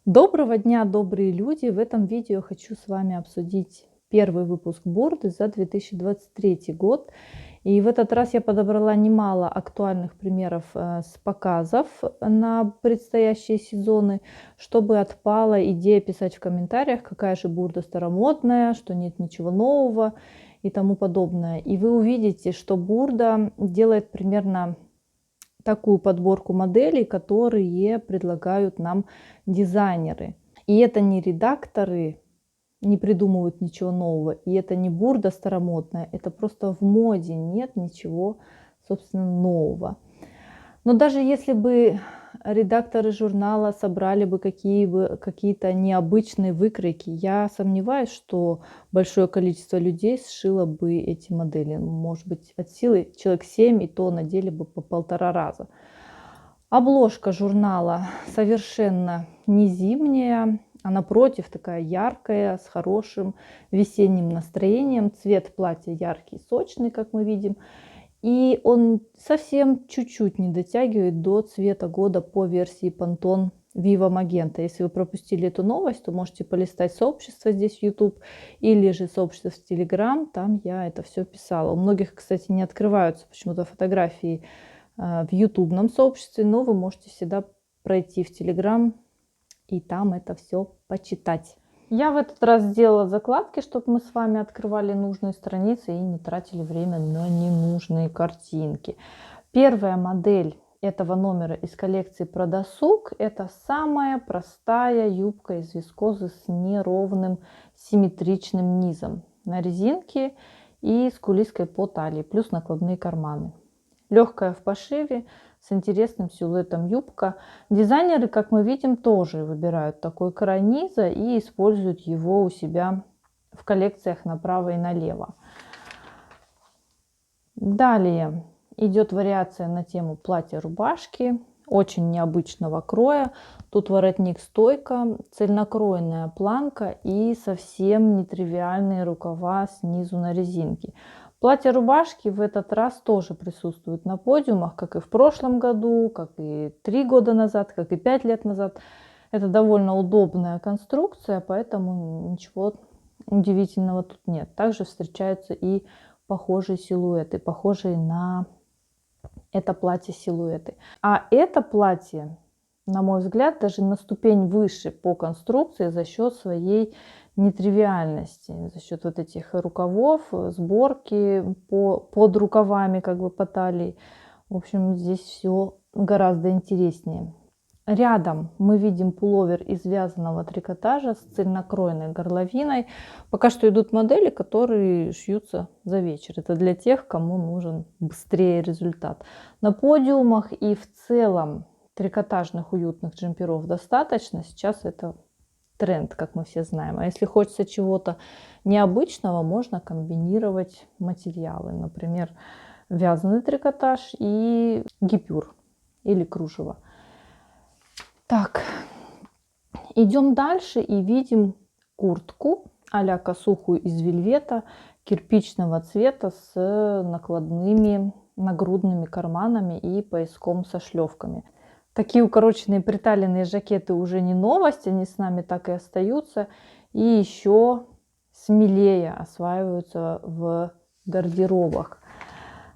Доброго дня, добрые люди! В этом видео хочу с вами обсудить первый выпуск бурды за 2023 год. И в этот раз я подобрала немало актуальных примеров с показов на предстоящие сезоны, чтобы отпала идея писать в комментариях, какая же бурда старомодная, что нет ничего нового и тому подобное. И вы увидите, что бурда делает примерно такую подборку моделей, которые предлагают нам дизайнеры. И это не редакторы не придумывают ничего нового, и это не бурда старомодная, это просто в моде нет ничего, собственно, нового. Но даже если бы редакторы журнала собрали бы какие-то необычные выкройки, я сомневаюсь, что большое количество людей сшило бы эти модели. Может быть, от силы человек 7, и то надели бы по 1,5 раза. Обложка журнала совершенно не зимняя, а напротив такая яркая, с хорошим весенним настроением. Цвет платья яркий, сочный, как мы видим. И он совсем чуть-чуть не дотягивает до цвета года по версии Pantone Viva Magenta. Если вы пропустили эту новость, то можете полистать сообщество здесь в YouTube или же сообщество в Telegram. Там я это все писала. У многих, кстати, не открываются почему-то фотографии в ютубном сообществе, но вы можете всегда пройти в Telegram и там это все почитать. Я в этот раз сделала закладки, чтобы мы с вами открывали нужные страницы и не тратили время на ненужные картинки. Первая модель этого номера из коллекции про досуг — это самая простая юбка из вискозы с неровным симметричным низом на резинке и с кулиской по талии, плюс накладные карманы. Легкая в пошиве, с интересным силуэтом юбка. Дизайнеры, как мы видим, тоже выбирают такой край низа и используют его у себя в коллекциях направо и налево. Далее идет вариация на тему платья-рубашки, очень необычного кроя. Тут воротник-стойка, цельнокроенная планка и совсем нетривиальные рукава снизу на резинке. Платья-рубашки в этот раз тоже присутствуют на подиумах, как и в прошлом году, как и 3 года назад, как и 5 лет назад. Это довольно удобная конструкция, поэтому ничего удивительного тут нет. Также встречаются и похожие силуэты, похожие на это платье силуэты. А это платье, на мой взгляд, даже на ступень выше по конструкции за счет своей нетривиальности, за счет вот этих рукавов, сборки под рукавами, как бы по талии. В общем, здесь все гораздо интереснее. Рядом мы видим пуловер из вязаного трикотажа с цельнокроенной горловиной. Пока что идут модели, которые шьются за вечер. Это для тех, кому нужен быстрее результат. На подиумах и в целом трикотажных уютных джемперов достаточно. Сейчас это тренд, как мы все знаем. А если хочется чего-то необычного, можно комбинировать материалы. Например, вязаный трикотаж и гипюр или кружево. Так, идем дальше и видим куртку а-ля косуху из вельвета кирпичного цвета с накладными нагрудными карманами и пояском со шлевками. Такие укороченные приталенные жакеты уже не новость, они с нами так и остаются. И еще смелее осваиваются в гардеробах.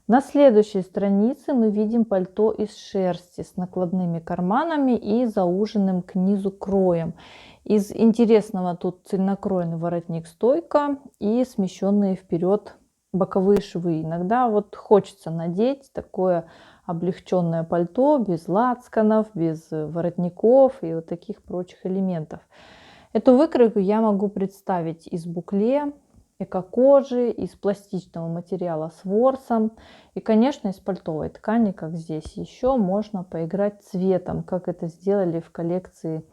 На следующей странице мы видим пальто из шерсти с накладными карманами и зауженным к низу кроем. Из интересного тут цельнокроенный воротник-стойка и смещенные вперед боковые швы. Иногда вот хочется надеть такое облегченное пальто без лацканов, без воротников и вот таких прочих элементов. Эту выкройку я могу представить из букле, эко-кожи, из пластичного материала с ворсом и, конечно, из пальтовой ткани, как здесь. Еще можно поиграть цветом, как это сделали в коллекции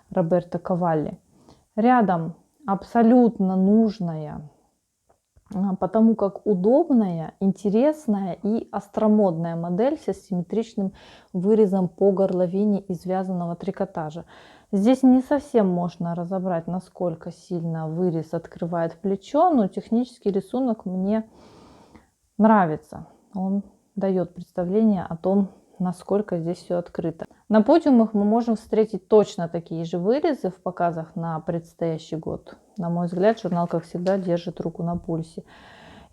Роберто Кавалли. Рядом абсолютно нужная, потому как удобная, интересная и остромодная модель с асимметричным вырезом по горловине из вязаного трикотажа. Здесь не совсем можно разобрать, насколько сильно вырез открывает плечо, но технический рисунок мне нравится. Он дает представление о том, насколько здесь все открыто. На подиумах мы можем встретить точно такие же вырезы в показах на предстоящий год. На мой взгляд, журнал, как всегда, держит руку на пульсе.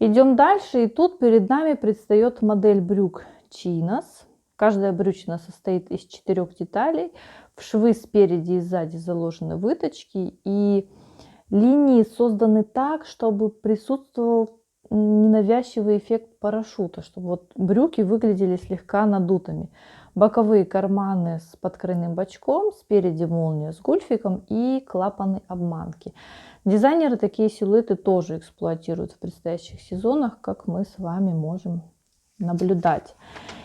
Идем дальше, и тут перед нами предстает модель брюк Chinos. Каждая брючина состоит из 4 деталей. В швы спереди и сзади заложены выточки, и линии созданы так, чтобы присутствовал ненавязчивый эффект парашюта, чтобы вот брюки выглядели слегка надутыми. Боковые карманы с подкройным бачком, спереди молния с гульфиком и клапаны-обманки. Дизайнеры такие силуэты тоже эксплуатируют в предстоящих сезонах, как мы с вами можем наблюдать.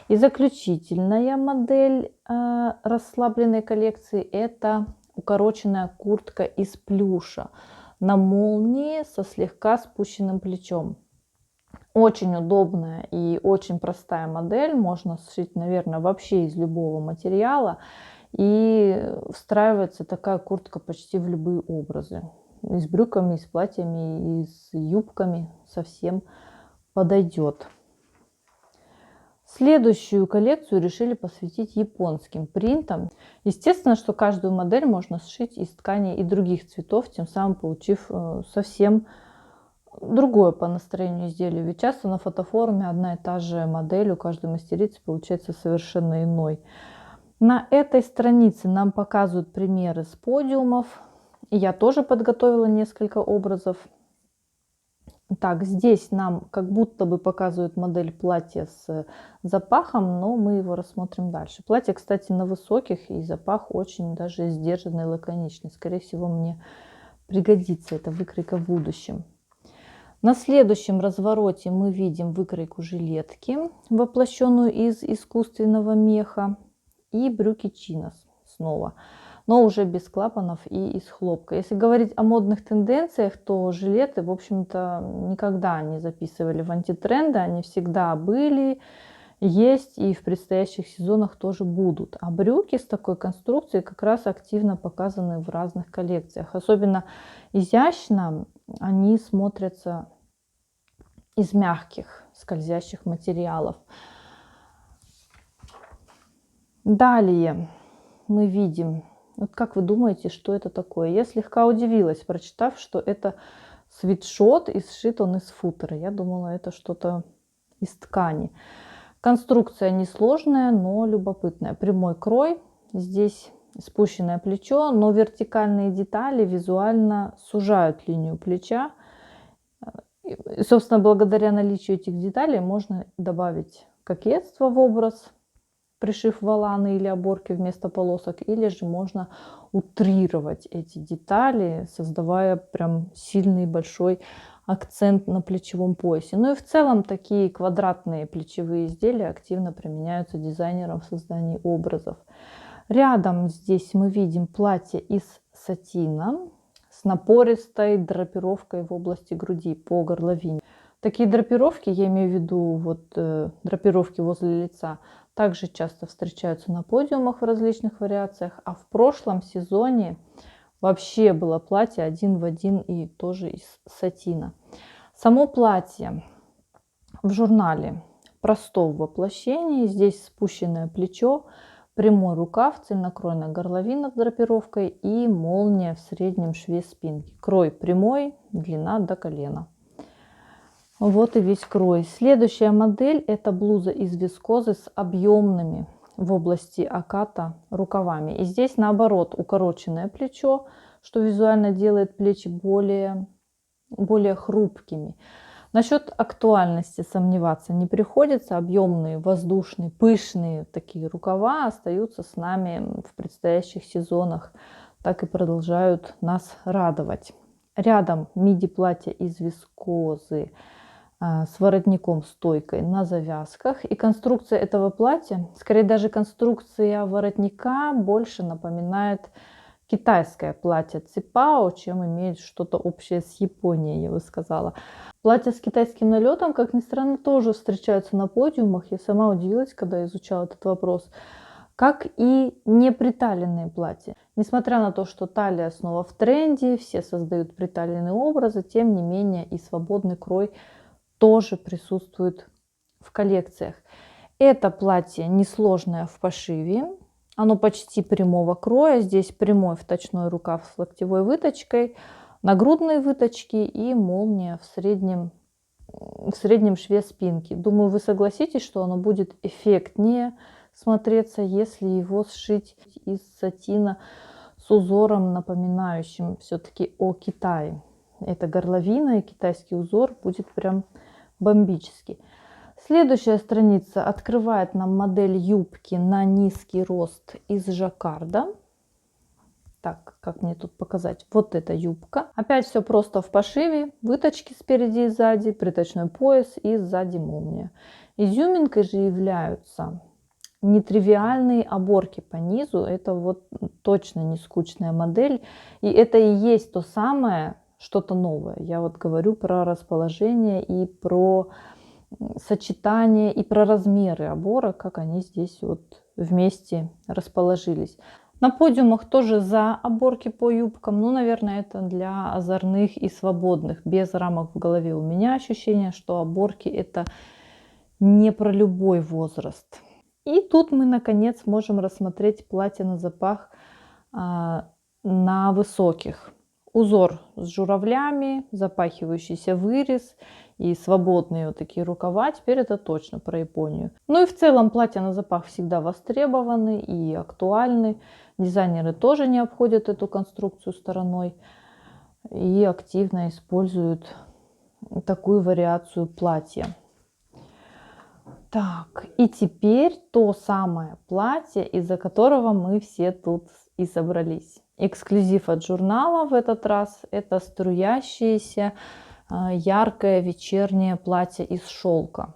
И заключительная модель расслабленной коллекции — это укороченная куртка из плюша на молнии со слегка спущенным плечом. Очень удобная и очень простая модель. Можно сшить, наверное, вообще из любого материала. И встраивается такая куртка почти в любые образы. И с брюками, и с платьями, и с юбками совсем подойдет. Следующую коллекцию решили посвятить японским принтам. Естественно, что каждую модель можно сшить из тканей и других цветов, тем самым получив совсем другое по настроению изделие. Ведь часто на фотофоруме одна и та же модель у каждой мастерицы получается совершенно иной. На этой странице нам показывают примеры с подиумов. И я тоже подготовила несколько образов. Так, здесь нам как будто бы показывают модель платья с запахом, но мы его рассмотрим дальше. Платье, кстати, на высоких, и запах очень даже сдержанный, лаконичный. Скорее всего, мне пригодится эта выкройка в будущем. На следующем развороте мы видим выкройку жилетки, воплощенную из искусственного меха, и брюки Chinos снова, но уже без клапанов и из хлопка. Если говорить о модных тенденциях, то жилеты, в общем-то, никогда не записывали в антитренды. Они всегда были, есть и в предстоящих сезонах тоже будут. А брюки с такой конструкцией как раз активно показаны в разных коллекциях. Особенно изящно они смотрятся из мягких скользящих материалов. Далее мы видим, вот как вы думаете, что это такое? Я слегка удивилась, прочитав, что это свитшот, и сшит он из футера. Я думала, это что-то из ткани. Конструкция несложная, но любопытная. Прямой крой, здесь спущенное плечо, но вертикальные детали визуально сужают линию плеча. И, собственно, благодаря наличию этих деталей можно добавить кокетство в образ, пришив воланы или оборки вместо полосок, или же можно утрировать эти детали, создавая прям сильный большой акцент на плечевом поясе. Ну и в целом такие квадратные плечевые изделия активно применяются дизайнером в создании образов. Рядом здесь мы видим платье из сатина с напористой драпировкой в области груди по горловине. Такие драпировки, я имею в виду драпировки возле лица, также часто встречаются на подиумах в различных вариациях. А в прошлом сезоне вообще было платье один в один и тоже из сатина. Само платье в журнале простого воплощения. Здесь спущенное плечо, прямой рукав, цельнокроенная горловина с драпировкой и молния в среднем шве спинки. Крой прямой, длина до колена. Вот и весь крой. Следующая модель — это блуза из вискозы с объемными в области оката рукавами. И здесь наоборот укороченное плечо, что визуально делает плечи более хрупкими. Насчет актуальности сомневаться не приходится. Объемные, воздушные, пышные такие рукава остаются с нами в предстоящих сезонах, так и продолжают нас радовать. Рядом миди-платье из вискозы с воротником-стойкой на завязках. И конструкция этого платья, скорее даже конструкция воротника, больше напоминает китайское платье ципао, чем имеет что-то общее с Японией, я бы сказала. Платья с китайским налетом, как ни странно, тоже встречаются на подиумах. Я сама удивилась, когда изучала этот вопрос. Как и неприталенные платья. Несмотря на то, что талия снова в тренде, все создают приталенные образы, тем не менее и свободный крой тоже присутствует в коллекциях. Это платье несложное в пошиве. Оно почти прямого кроя. Здесь прямой вточной рукав с локтевой выточкой, нагрудные выточки и молния в среднем шве спинки. Думаю, вы согласитесь, что оно будет эффектнее смотреться, если его сшить из сатина с узором, напоминающим все-таки о Китае. Это горловина и китайский узор будет прям бомбический. Следующая страница открывает нам модель юбки на низкий рост из жаккарда. Так, как мне тут показать? Вот эта юбка. Опять все просто в пошиве. Выточки спереди и сзади, приточной пояс и сзади молния. Изюминкой же являются нетривиальные оборки по низу. Это вот точно не скучная модель. И это и есть то самое, что-то новое. Я вот говорю про расположение и про сочетание, и про размеры оборок, как они здесь вот вместе расположились. На подиумах тоже за оборки по юбкам. Ну, наверное, это для озорных и свободных, без рамок в голове. У меня ощущение, что оборки это не про любой возраст. И тут мы, наконец, можем рассмотреть платье на запах на высоких. Узор с журавлями, запахивающийся вырез и свободные вот такие рукава. Теперь это точно про Японию. Ну и в целом платья на запах всегда востребованы и актуальны. Дизайнеры тоже не обходят эту конструкцию стороной и активно используют такую вариацию платья. Так, и теперь то самое платье, из-за которого мы все тут и собрались. Эксклюзив от журнала в этот раз – это струящееся яркое вечернее платье из шелка.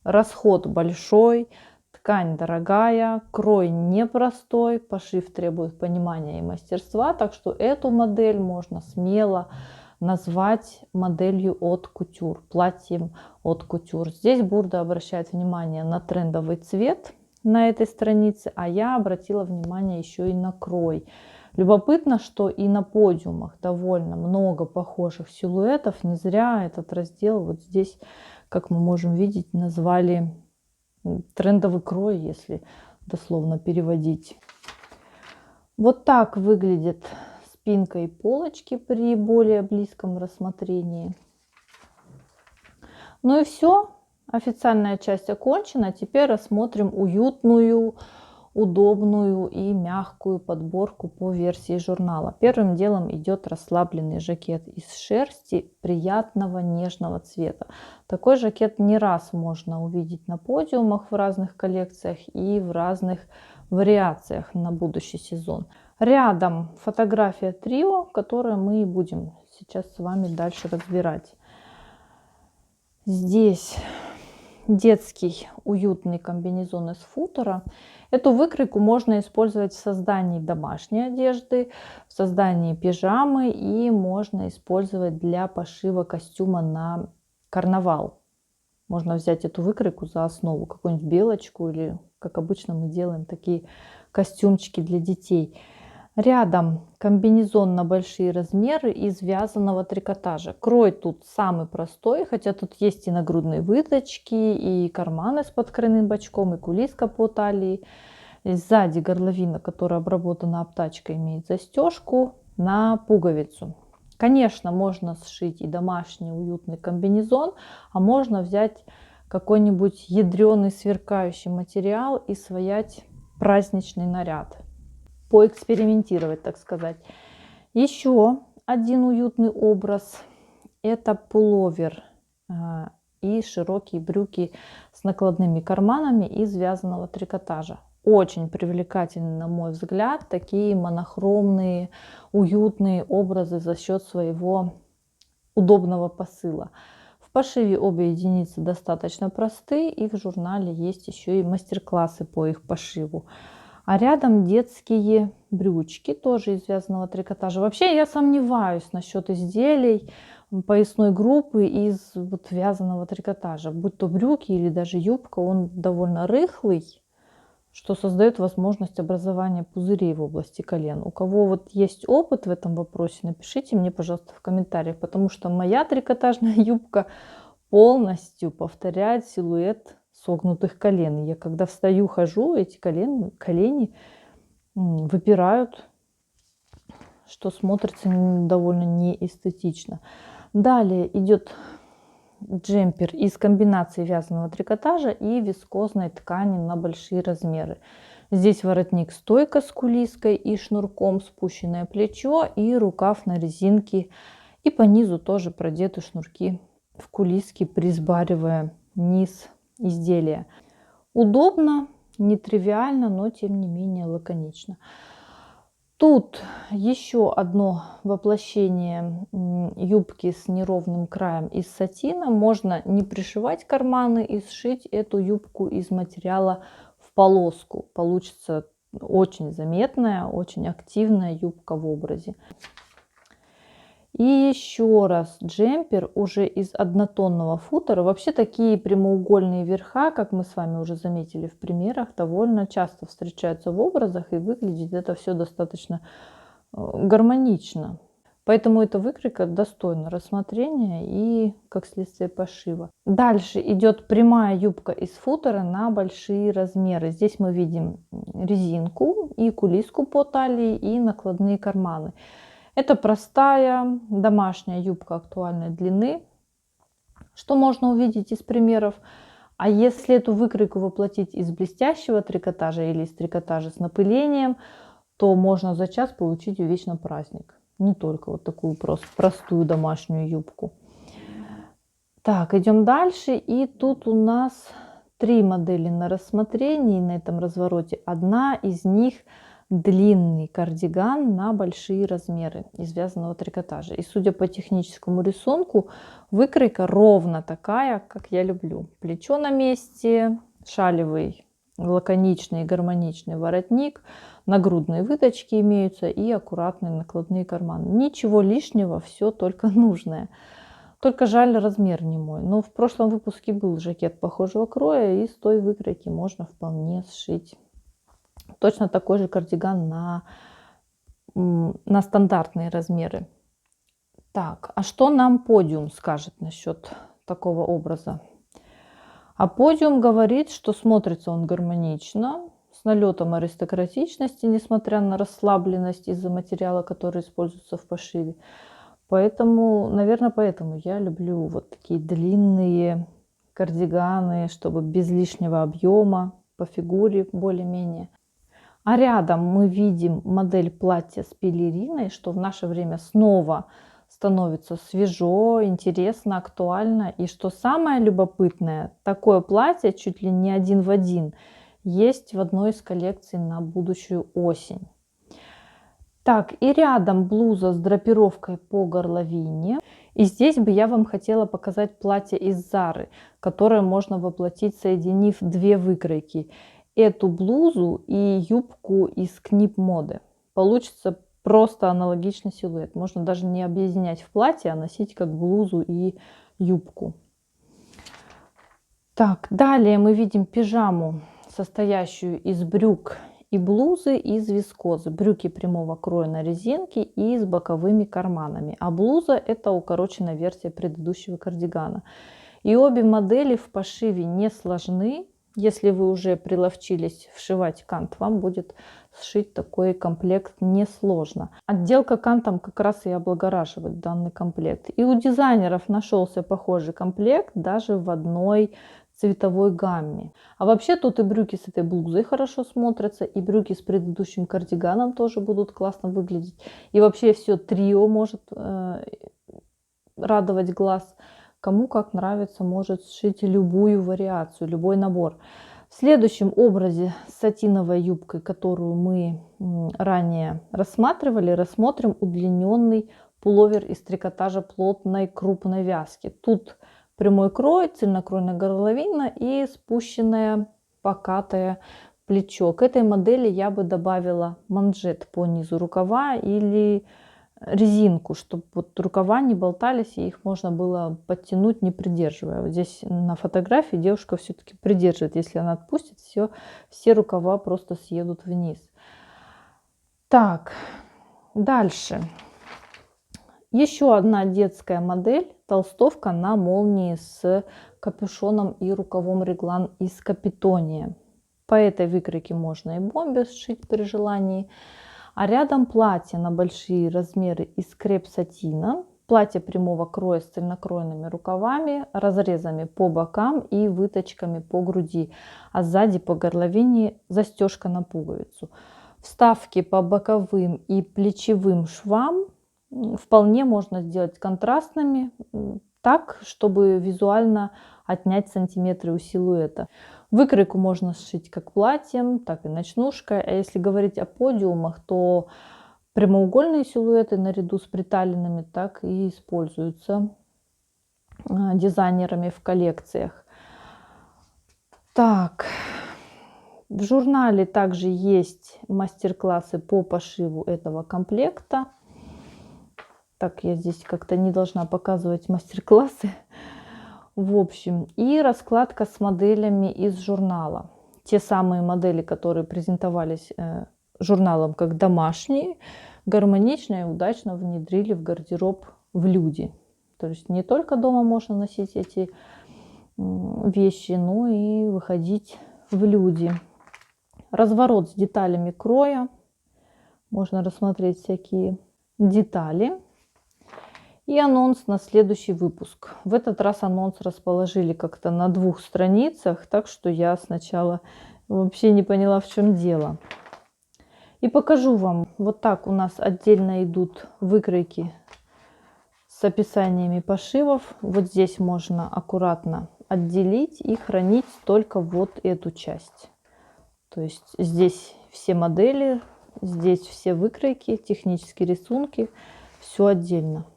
Расход большой, ткань дорогая, крой непростой, пошив требует понимания и мастерства, так что эту модель можно смело назвать моделью от кутюр, платьем от кутюр. Здесь Бурда обращает внимание на трендовый цвет на этой странице, а я обратила внимание еще и на крой. Любопытно, что и на подиумах довольно много похожих силуэтов. Не зря этот раздел вот здесь, как мы можем видеть, назвали трендовый крой, если дословно переводить. Вот так выглядит спинка и полочки при более близком рассмотрении. Ну и все. Официальная часть окончена. Теперь рассмотрим уютную, удобную и мягкую подборку по версии журнала. Первым делом идет расслабленный жакет из шерсти приятного нежного цвета. Такой жакет не раз можно увидеть на подиумах в разных коллекциях и в разных вариациях на будущий сезон. Рядом фотография трио, которую мы и будем сейчас с вами дальше разбирать. Здесь детский уютный комбинезон из футера. Эту выкройку можно использовать в создании домашней одежды, в создании пижамы и можно использовать для пошива костюма на карнавал. Можно взять эту выкройку за основу, какую-нибудь белочку или, как обычно мы делаем, такие костюмчики для детей. Рядом комбинезон на большие размеры из вязаного трикотажа. Крой тут самый простой, хотя тут есть и нагрудные выточки, и карманы с подкройным бочком, и кулиска по талии. Сзади горловина, которая обработана обтачкой, имеет застежку на пуговицу. Конечно, можно сшить и домашний уютный комбинезон, а можно взять какой-нибудь ядреный сверкающий материал и своять праздничный наряд. Поэкспериментировать, так сказать. Еще один уютный образ – это пуловер и широкие брюки с накладными карманами из вязаного трикотажа. Очень привлекательны, на мой взгляд, такие монохромные, уютные образы за счет своего удобного посыла. В пошиве обе единицы достаточно простые, и в журнале есть еще и мастер-классы по их пошиву. А рядом детские брючки, тоже из вязаного трикотажа. Вообще я сомневаюсь насчет изделий поясной группы из вот вязаного трикотажа. Будь то брюки или даже юбка, он довольно рыхлый, что создает возможность образования пузырей в области колен. У кого вот есть опыт в этом вопросе, напишите мне, пожалуйста, в комментариях, потому что моя трикотажная юбка полностью повторяет силуэт согнутых колен. Я когда встаю, хожу, эти колени выпирают, что смотрится довольно неэстетично. Далее идет джемпер из комбинации вязаного трикотажа и вискозной ткани на большие размеры. Здесь воротник стойка с кулиской и шнурком, спущенное плечо и рукав на резинке. И по низу тоже продеты шнурки в кулиски, присбаривая низ изделия. Удобно, нетривиально, но тем не менее лаконично. Тут еще одно воплощение юбки с неровным краем из сатина. Можно не пришивать карманы и сшить эту юбку из материала в полоску. Получится очень заметная, очень активная юбка в образе. И еще раз джемпер уже из однотонного футера. Вообще такие прямоугольные верха, как мы с вами уже заметили в примерах, довольно часто встречаются в образах, и выглядит это все достаточно гармонично. Поэтому эта выкройка достойна рассмотрения и, как следствие, пошива. Дальше идет прямая юбка из футера на большие размеры. Здесь мы видим резинку и кулиску по талии и накладные карманы. Это простая домашняя юбка актуальной длины, что можно увидеть из примеров. А если эту выкройку воплотить из блестящего трикотажа или из трикотажа с напылением, то можно за час получить вещь на праздник. Не только вот такую простую домашнюю юбку. Так, идем дальше. И тут у нас 3 модели на рассмотрении на этом развороте. Одна из них длинный кардиган на большие размеры из вязаного трикотажа. И судя по техническому рисунку, выкройка ровно такая, как я люблю. Плечо на месте, шалевый, лаконичный, гармоничный воротник, нагрудные выточки имеются и аккуратные накладные карманы. Ничего лишнего, все только нужное. Только жаль, размер не мой. Но в прошлом выпуске был жакет похожего кроя, и с той выкройки можно вполне сшить точно такой же кардиган на стандартные размеры. Так, а что нам подиум скажет насчет такого образа? А подиум говорит, что смотрится он гармонично, с налетом аристократичности, несмотря на расслабленность из-за материала, который используется в пошиве. Поэтому, наверное, поэтому я люблю вот такие длинные кардиганы, чтобы без лишнего объема, по фигуре более-менее. А рядом мы видим модель платья с пелериной, что в наше время снова становится свежо, интересно, актуально. И что самое любопытное, такое платье чуть ли не один в один есть в одной из коллекций на будущую осень. Так, и рядом блуза с драпировкой по горловине. И здесь бы я вам хотела показать платье из Зары, которое можно воплотить, соединив 2 выкройки. Эту блузу и юбку из Книп моды. Получится просто аналогичный силуэт. Можно даже не объединять в платье, а носить как блузу и юбку. Так, далее мы видим пижаму, состоящую из брюк и блузы из вискозы. Брюки прямого кроя на резинке и с боковыми карманами. А блуза — это укороченная версия предыдущего кардигана. И обе модели в пошиве не сложны. Если вы уже приловчились вшивать кант, вам будет сшить такой комплект несложно. Отделка кантом как раз и облагораживает данный комплект. И у дизайнеров нашелся похожий комплект даже в одной цветовой гамме. А вообще тут и брюки с этой блузой хорошо смотрятся, и брюки с предыдущим кардиганом тоже будут классно выглядеть. И вообще все трио может радовать глаз. Кому как нравится, может сшить любую вариацию, любой набор. В следующем образе с сатиновой юбкой, которую мы ранее рассматривали, рассмотрим удлиненный пуловер из трикотажа плотной крупной вязки. Тут прямой крой, цельнокройная горловина и спущенное покатое плечо. К этой модели я бы добавила манжет по низу рукава или резинку, чтобы вот рукава не болтались и их можно было подтянуть, не придерживая. Вот здесь на фотографии девушка все-таки придерживает. Если она отпустит, все рукава просто съедут вниз. Так, дальше. Еще одна детская модель. Толстовка на молнии с капюшоном и рукавом реглан из капитония. По этой выкройке можно и бомбер сшить при желании. А рядом платье на большие размеры из креп-сатина. Платье прямого кроя с цельнокроенными рукавами, разрезами по бокам и выточками по груди. А сзади по горловине застежка на пуговицу. Вставки по боковым и плечевым швам вполне можно сделать контрастными, так, чтобы визуально отнять сантиметры у силуэта. Выкройку можно сшить как платьем, так и ночнушкой. А если говорить о подиумах, то прямоугольные силуэты наряду с приталенными так и используются дизайнерами в коллекциях. Так, в журнале также есть мастер-классы по пошиву этого комплекта. Так, я здесь как-то не должна показывать мастер-классы. В общем, и раскладка с моделями из журнала. Те самые модели, которые презентовались журналом как домашние, гармонично и удачно внедрили в гардероб в люди. То есть не только дома можно носить эти вещи, но и выходить в люди. Разворот с деталями кроя. Можно рассмотреть всякие детали. И анонс на следующий выпуск. В этот раз анонс расположили как-то на 2 страницах, так что я сначала вообще не поняла, в чем дело. И покажу вам. Вот так у нас отдельно идут выкройки с описаниями пошивов. Вот здесь можно аккуратно отделить и хранить только вот эту часть. То есть здесь все модели, здесь все выкройки, технические рисунки, все отдельно.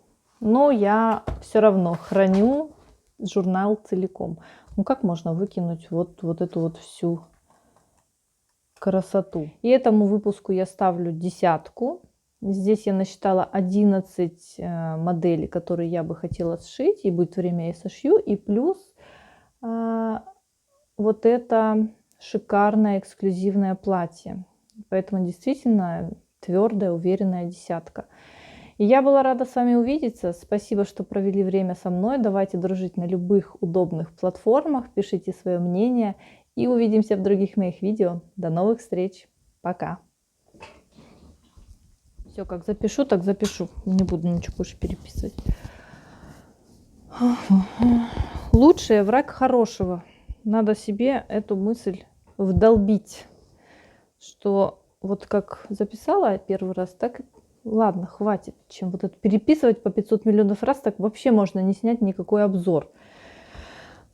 Но я все равно храню журнал целиком. Ну как можно выкинуть вот эту вот всю красоту? И этому выпуску я ставлю 10. Здесь я насчитала 11 моделей, которые я бы хотела сшить. И будет время, я сошью. И плюс вот это шикарное эксклюзивное платье. Поэтому действительно твердая, уверенная 10. И я была рада с вами увидеться. Спасибо, что провели время со мной. Давайте дружить на любых удобных платформах. Пишите свое мнение. И увидимся в других моих видео. До новых встреч. Пока. Все, как запишу, так запишу. Не буду ничего больше переписывать. Лучший враг хорошего. Надо себе эту мысль вдолбить. Что вот как записала первый раз, так ладно, хватит, чем вот это переписывать по 500 миллионов раз, так вообще можно не снять никакой обзор.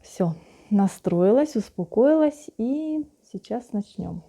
Все, настроилась, успокоилась, и сейчас начнем.